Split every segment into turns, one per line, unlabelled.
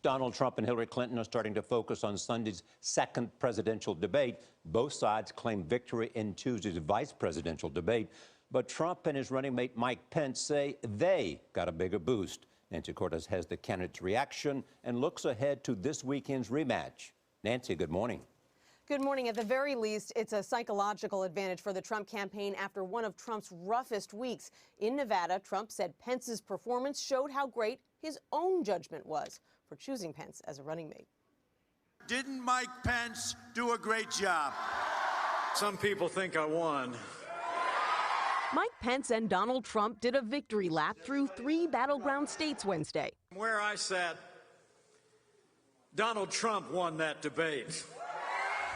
Donald Trump and Hillary Clinton are starting to focus on Sunday's second presidential debate. Both sides claim victory in Tuesday's vice presidential debate. But Trump and his running mate Mike Pence say they got a bigger boost. Nancy Cortez has the candidates' reaction and looks ahead to this weekend's rematch. Nancy, good morning.
Good morning. At the very least, it's a psychological advantage for the Trump campaign after one of Trump's roughest weeks. In Nevada, Trump said Pence's performance showed how great his own judgment was for choosing Pence as a running mate.
Didn't Mike Pence do a great job?
Some people think I won.
Mike Pence and Donald Trump did a victory lap through 3 battleground states Wednesday.
Where I sat, Donald Trump won that debate.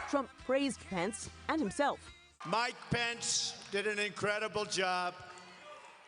Trump praised Pence and himself.
Mike Pence did an incredible job,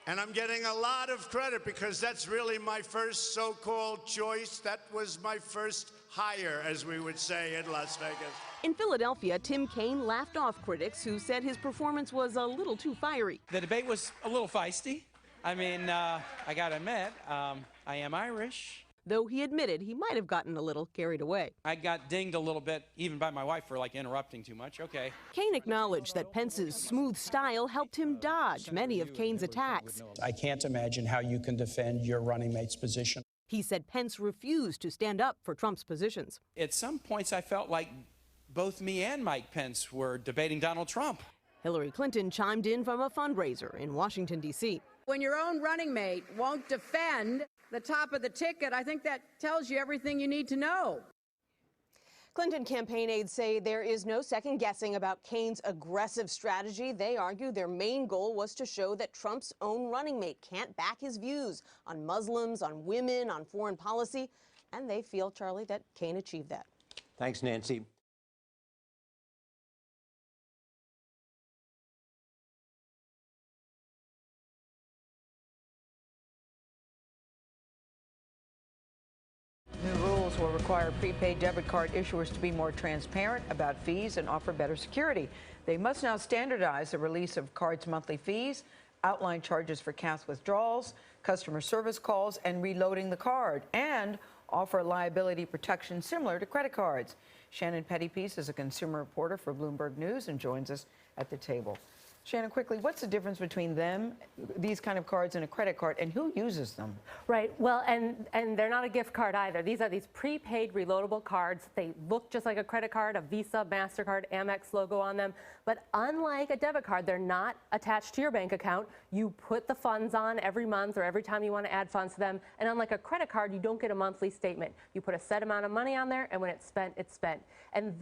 and I'm getting a lot of credit because that's really my first so-called choice. That was my first hire, as we would say in Las Vegas.
In Philadelphia, Tim Kaine laughed off critics who said his performance was a little too fiery.
The debate was a little feisty. I mean, I gotta admit, I am Irish.
Though he admitted he might have gotten a little carried away.
I got dinged a little bit, even by my wife, for like interrupting too much. Okay.
Kaine acknowledged that Pence's smooth style helped him dodge many of Kaine's attacks.
I can't imagine how you can defend your running mate's position.
He said Pence refused to stand up for Trump's positions.
At some points, I felt like both me and Mike Pence were debating Donald Trump.
Hillary Clinton chimed in from a fundraiser in Washington, D.C.
When your own running mate won't defend the top of the ticket, I think that tells you everything you need to know.
Clinton campaign aides say there is no second guessing about Kaine's aggressive strategy. They argue their main goal was to show that Trump's own running mate can't back his views on Muslims, on women, on foreign policy. And they feel, Charlie, that Kaine achieved that.
Thanks, Nancy.
New rules will require prepaid debit card issuers to be more transparent about fees and offer better security. They must now standardize the release of cards' monthly fees, outline charges for cash withdrawals, customer service calls, and reloading the card, and offer liability protection similar to credit cards. Shannon Pettypiece is a consumer reporter for Bloomberg News and joins us at the table. Shannon, quickly, what's the difference between them, these kind of cards, and a credit card, and who uses them?
Right. Well, and they're not a gift card either. These are these prepaid reloadable cards. They look just like a credit card, a Visa, MasterCard, Amex logo on them. But unlike a debit card, they're not attached to your bank account. You put the funds on every month or every time you want to add funds to them. And unlike a credit card, you don't get a monthly statement. You put a set amount of money on there, and when it's spent, it's spent. And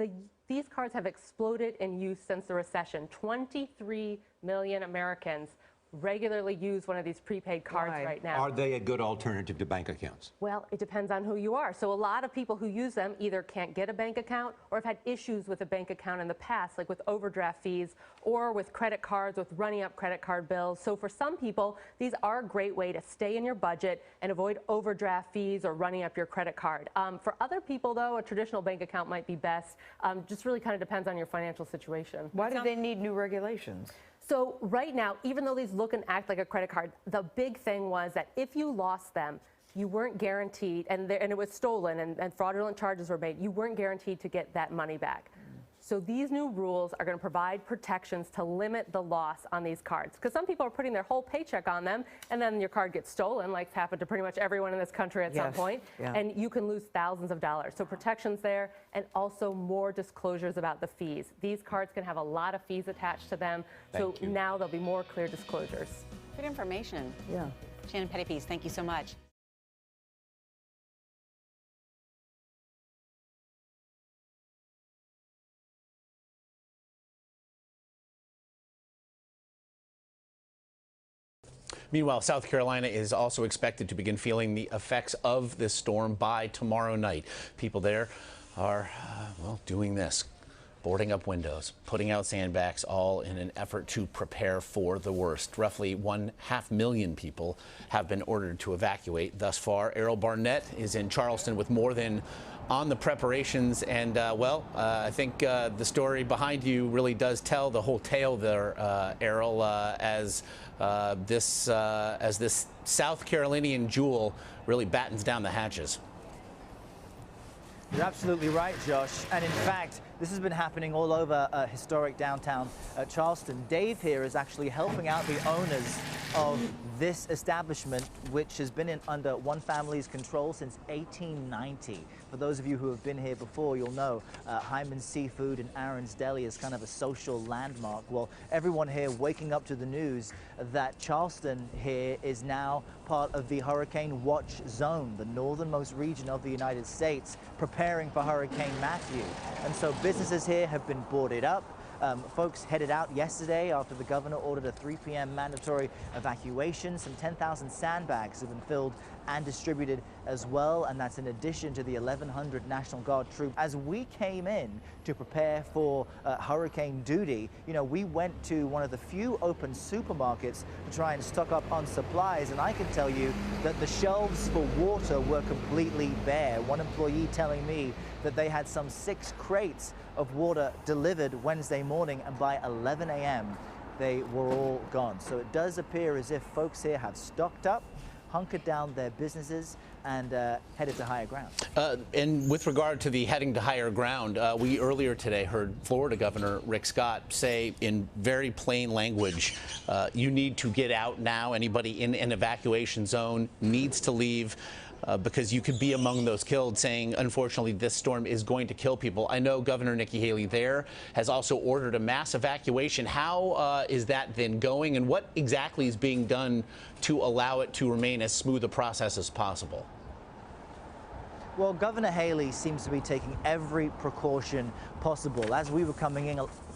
these cards have exploded in use since the recession. 23 million Americans regularly use one of these prepaid cards right now.
Are they a good alternative to bank accounts?
Well, it depends on who you are. So a lot of people who use them either can't get a bank account or have had issues with a bank account in the past, like with overdraft fees or with credit cards, with running up credit card bills. So for some people, these are a great way to stay in your budget and avoid overdraft fees or running up your credit card. For other people, though, a traditional bank account might be best. Just really kind of depends on your financial situation.
Why do they need new regulations?
So right now, even though these look and act like a credit card, the big thing was that if you lost them, you weren't guaranteed, and it was stolen and fraudulent charges were made, you weren't guaranteed to get that money back. So these new rules are going to provide protections to limit the loss on these cards. Because some people are putting their whole paycheck on them, and then your card gets stolen, like it's happened to pretty much everyone in this country at some point, and you can lose thousands of dollars. So protections there, and also more disclosures about the fees. These cards can have a lot of fees attached to them, so now there'll be more clear disclosures.
Good information.
Yeah.
Shannon Pettypiece, thank you so much.
Meanwhile, South Carolina is also expected to begin feeling the effects of this storm by tomorrow night. People there are, well, doing this, boarding up windows, putting out sandbags, all in an effort to prepare for the worst. Roughly 500,000 people have been ordered to evacuate thus far. Errol Barnett is in Charleston with more than on the preparations, and I think the story behind you really does tell the whole tale there, Errol, as this South Carolinian jewel really battens down the hatches.
You're absolutely right, Josh. And in fact, this has been happening all over historic downtown Charleston. Dave here is actually helping out the owners of this establishment, which has been under one family's control since 1890. For those of you who have been here before, you'll know Hyman's Seafood and Aaron's Deli is kind of a social landmark. Well, everyone here waking up to the news that Charleston here is now part of the hurricane watch zone, the northernmost region of the United States, preparing for Hurricane Matthew. And so businesses here have been boarded up. Folks headed out yesterday after the governor ordered a 3 p.m. mandatory evacuation. Some 10,000 sandbags have been filled and distributed as well, and that's in addition to the 1,100 National Guard troops. As we came in to prepare for hurricane duty, you know, we went to one of the few open supermarkets to try and stock up on supplies, and I can tell you that the shelves for water were completely bare. One employee telling me that they had some 6 crates of water delivered Wednesday morning, and by 11 a.m. they were all gone. So it does appear as if folks here have stocked up, hunkered down their businesses, and headed to higher ground.
And with regard to the heading to higher ground, we earlier today heard Florida Governor Rick Scott say in very plain language, you need to get out now. Anybody in an evacuation zone needs to leave. Because you could be among those killed, saying, unfortunately, this storm is going to kill people. I know Governor Nikki Haley there has also ordered a mass evacuation. How is that then going, and what exactly is being done to allow it to remain as smooth a process as possible?
Well, Governor Haley seems to be taking every precaution possible. As we were coming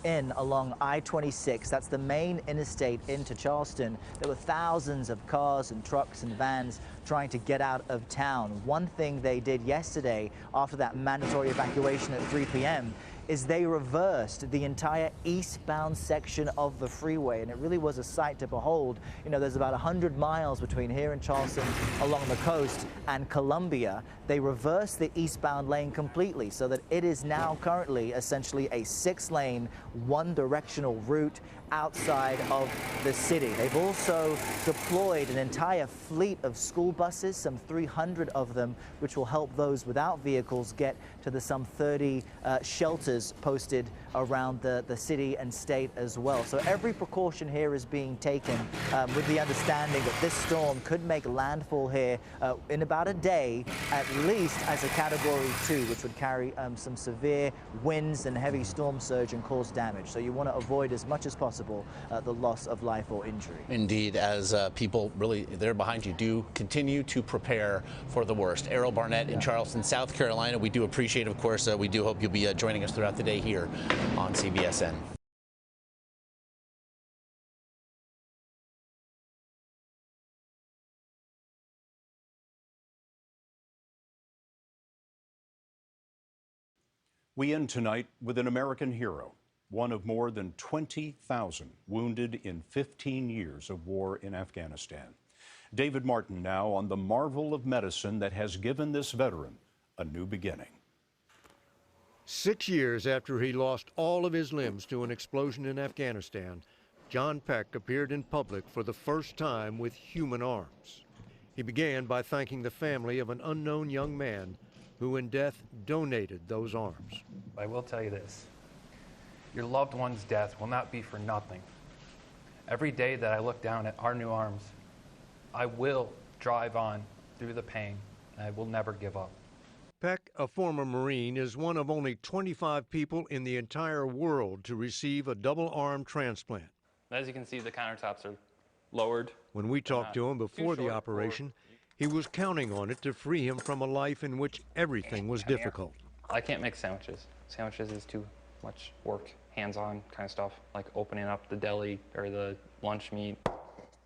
in along I-26, that's the main interstate into Charleston, there were thousands of cars and trucks and vans trying to get out of town. One thing they did yesterday after that mandatory evacuation at 3 p.m. is they reversed the entire eastbound section of the freeway, and it really was a sight to behold. You know, there's about 100 miles between here in Charleston along the coast and Columbia. They reversed the eastbound lane completely so that it is now currently essentially a 6-lane, one-directional route outside of the city. They've also deployed an entire fleet of school buses, some 300 of them, which will help those without vehicles get to the some 30 shelters posted around the city and state as well. So every precaution here is being taken with the understanding that this storm could make landfall here in about a day, at least as a Category 2, which would carry some severe winds and heavy storm surge and cause damage. So you want to avoid as much as possible the loss of life or injury.
Indeed, as people really there behind you do continue to prepare for the worst. Errol Barnett in Charleston, South Carolina. We do appreciate, of course, we do hope you'll be joining us throughout the day here on CBSN.
We end tonight with an American hero, one of more than 20,000 wounded in 15 years of war in Afghanistan. David Martin now on the marvel of medicine that has given this veteran a new beginning.
6 years after he lost all of his limbs to an explosion in Afghanistan, John Peck appeared in public for the first time with human arms. He began by thanking the family of an unknown young man who in death donated those arms.
I will tell you this. Your loved one's death will not be for nothing. Every day that I look down at our new arms, I will drive on through the pain, and I will never give up.
Peck, a former Marine, is one of only 25 people in the entire world to receive a double arm transplant.
As you can see, the countertops are lowered.
When we talked to him before the operation, he was counting on it to free him from a life in which everything was difficult.
I can't make sandwiches. Sandwiches is too much work, hands-on kind of stuff, like opening up the deli or the lunch meat.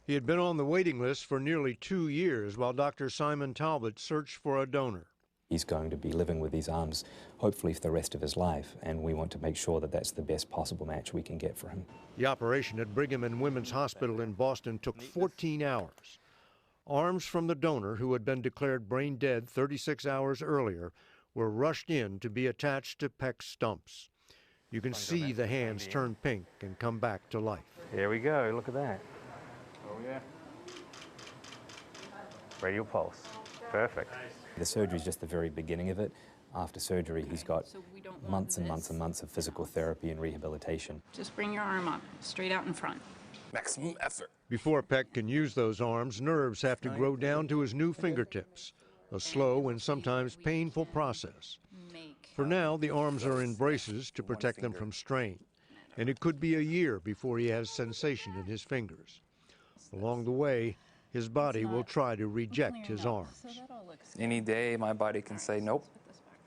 He had been on the waiting list for nearly 2 years while Dr. Simon Talbot searched for a donor.
He's going to be living with these arms, hopefully for the rest of his life, and we want to make sure that that's the best possible match we can get for him.
The operation at Brigham and Women's Hospital in Boston took 14 hours. Arms from the donor, who had been declared brain dead 36 hours earlier, were rushed in to be attached to Peck's stumps. You can see the hands turn pink and come back to life.
Here we go, look at that. Oh yeah. Radial pulse, perfect.
The surgery is just the very beginning of it. After surgery, he's got months and months and months of physical therapy and rehabilitation.
Just bring your arm up, straight out in front.
Maximum effort.
Before Peck can use those arms, nerves have to grow down to his new fingertips, a slow and sometimes painful process. For now, the arms are in braces to protect them from strain, and it could be a year before he has sensation in his fingers. Along the way, his body will try to reject his arms.
Any day, my body can say, nope,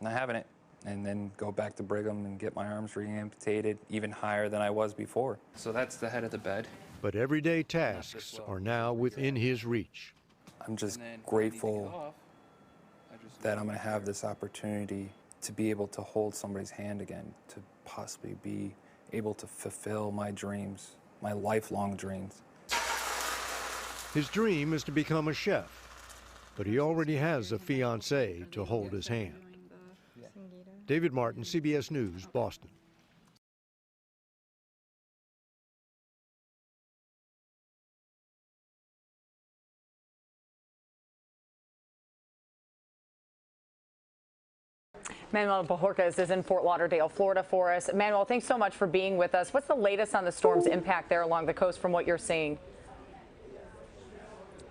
not having it, and then go back to Brigham and get my arms re-amputated even higher than I was before. So that's the head of the bed.
But everyday tasks are now within his reach.
I'm just grateful that I'm going to have this opportunity to be able to hold somebody's hand again, to possibly be able to fulfill my dreams, my lifelong dreams.
His dream is to become a chef, but he already has a fiancée to hold his hand. David Martin, CBS News, Boston.
Manuel Bajorquez is in Fort Lauderdale, Florida for us. Manuel, thanks so much for being with us. What's the latest on the storm's impact there along the coast from what you're seeing?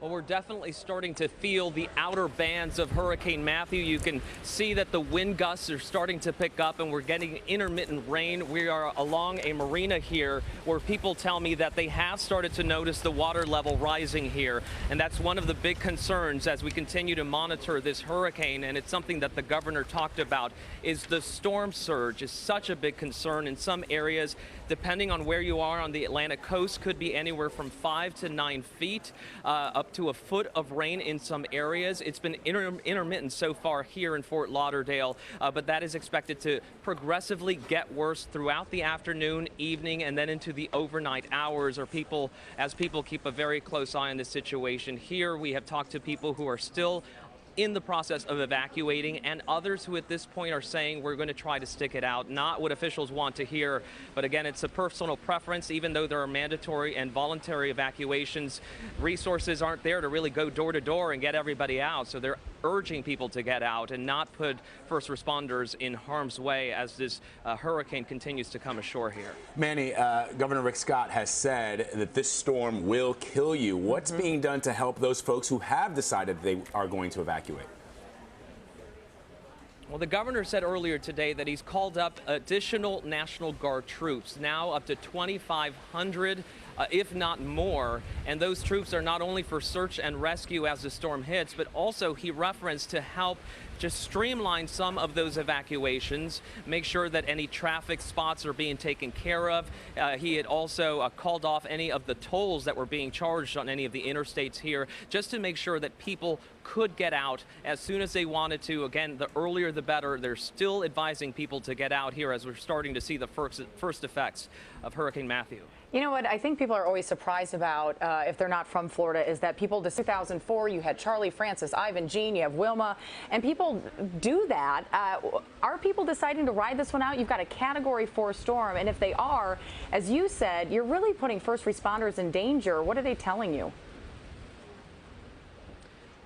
Well, we're definitely starting to feel the outer bands of Hurricane Matthew. You can see that the wind gusts are starting to pick up and we're getting intermittent rain. We are along a marina here where people tell me that they have started to notice the water level rising here. And that's one of the big concerns as we continue to monitor this hurricane. And it's something that the governor talked about is the storm surge is such a big concern in some areas. Depending on where you are on the Atlantic coast, could be anywhere from 5 to 9 feet, up to a foot of rain in some areas. It's been intermittent so far here in Fort Lauderdale, but that is expected to progressively get worse throughout the afternoon, evening, and then into the overnight hours, as people keep a very close eye on the situation. Here we have talked to people who are still in the process of evacuating, and others who at this point are saying we're going to try to stick it out. Not what officials want to hear, but again, it's a personal preference. Even though there are mandatory and voluntary evacuations, resources aren't there to really go door to door and get everybody out. So they're urging people to get out and not put first responders in harm's way as this hurricane continues to come ashore here.
Manny, Governor Rick Scott has said that this storm will kill you. What's being done to help those folks who have decided they are going to evacuate?
Well, the governor said earlier today that he's called up additional National Guard troops, now up to 2,500, if not more. And those troops are not only for search and rescue as the storm hits, but also he referenced to help just streamline some of those evacuations, make sure that any traffic spots are being taken care of. He had also called off any of the tolls that were being charged on any of the interstates here, just to make sure that people could get out as soon as they wanted to. Again, the earlier the better. They're still advising people to get out here as we're starting to see the first effects of Hurricane Matthew.
You know what I think people are always surprised about if they're not from Florida is that people, 2004, you had Charlie, Francis, Ivan, Jean, you have Wilma, and people do that. Are people deciding to ride this one out? You've got a Category 4 storm, and if they are, as you said, you're really putting first responders in danger. What are they telling you?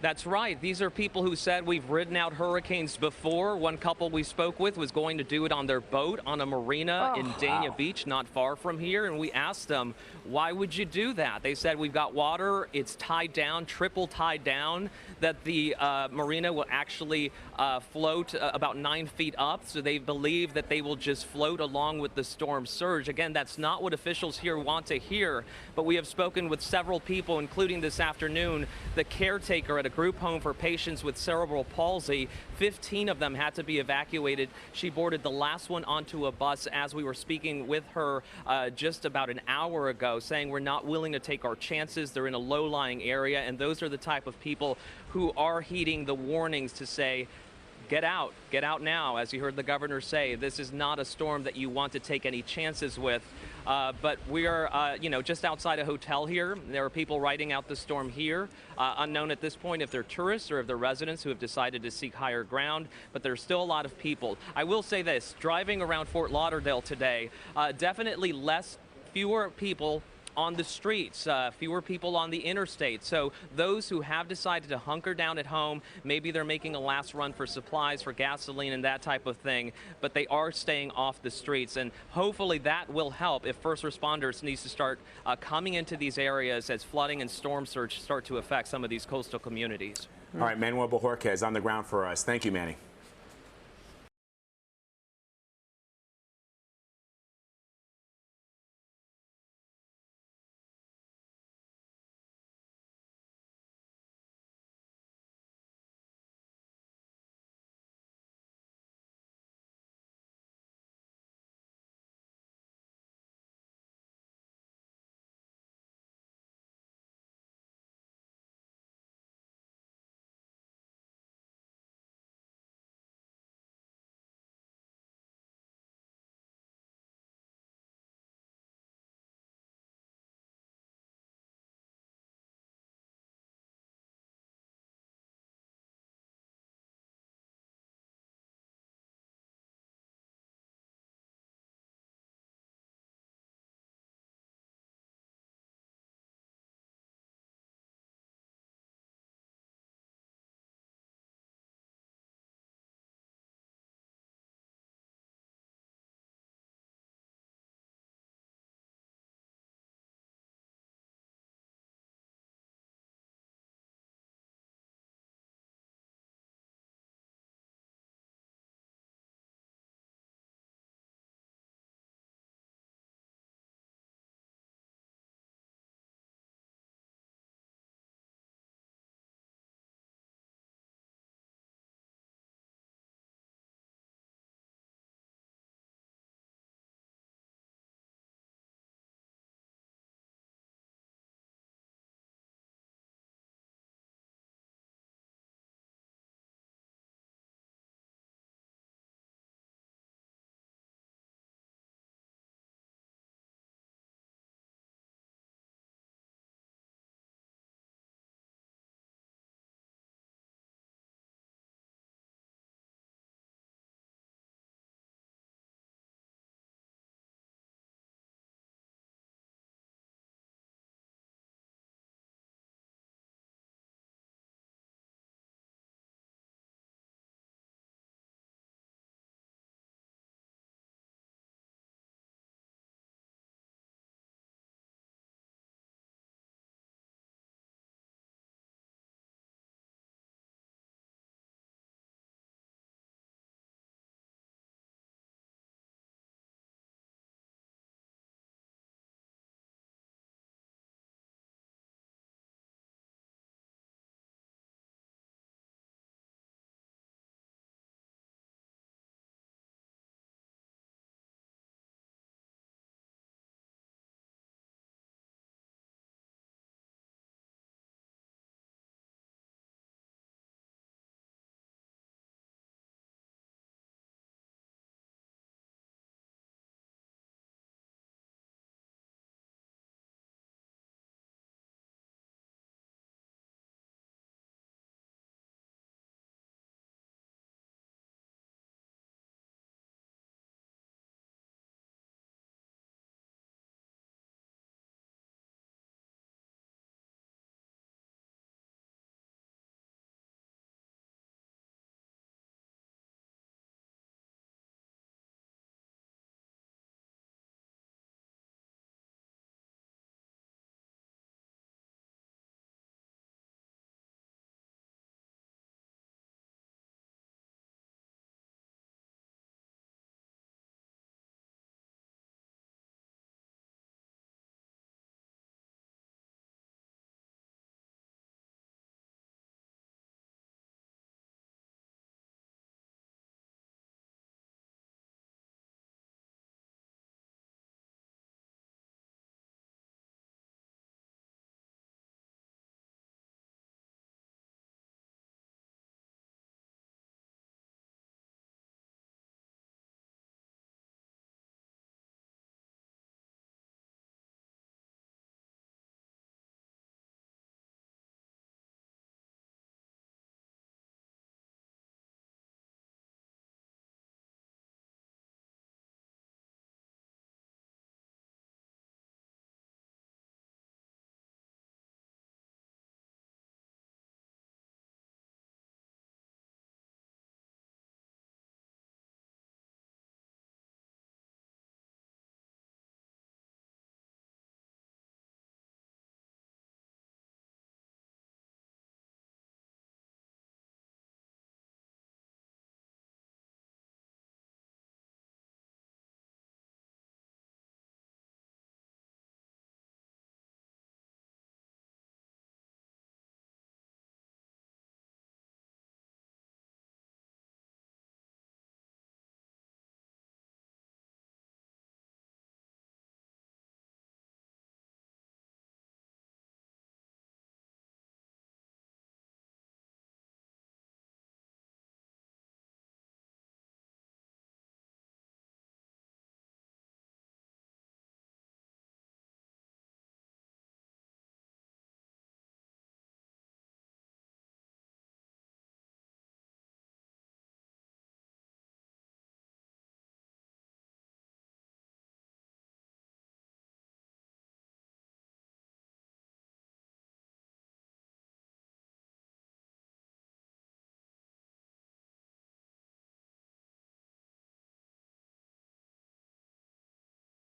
That's right. These are people who said we've ridden out hurricanes before. One couple we spoke with was going to do it on their boat on a marina in Dania Beach, not far from here. And we asked them, why would you do that? They said, we've got water. It's tied down, triple tied down, that the marina will actually float about 9 feet up. So they believe that they will just float along with the storm surge. Again, that's not what officials here want to hear. But we have spoken with several people, including this afternoon, the caretaker at a group home for patients with cerebral palsy. 15 of them had to be evacuated. She boarded the last one onto a bus as we were speaking with her just about an hour ago, saying we're not willing to take our chances. They're in a low-lying area, and those are the type of people who are heeding the warnings to say, get out now. As you heard the governor say, this is not a storm that you want to take any chances with. But we are, just outside a hotel here. There are people riding out the storm here. Unknown at this point if they're tourists or if they're residents who have decided to seek higher ground. But there's still a lot of people. I will say this, driving around Fort Lauderdale today, definitely fewer people on the streets, fewer people on the interstate. So those who have decided to hunker down at home, maybe they're making a last run for supplies, for gasoline and that type of thing, but they are staying off the streets. And hopefully that will help if first responders need to start coming into these areas as flooding and storm surge start to affect some of these coastal communities.
All right, Manuel Bojorquez on the ground for us. Thank you, Manny.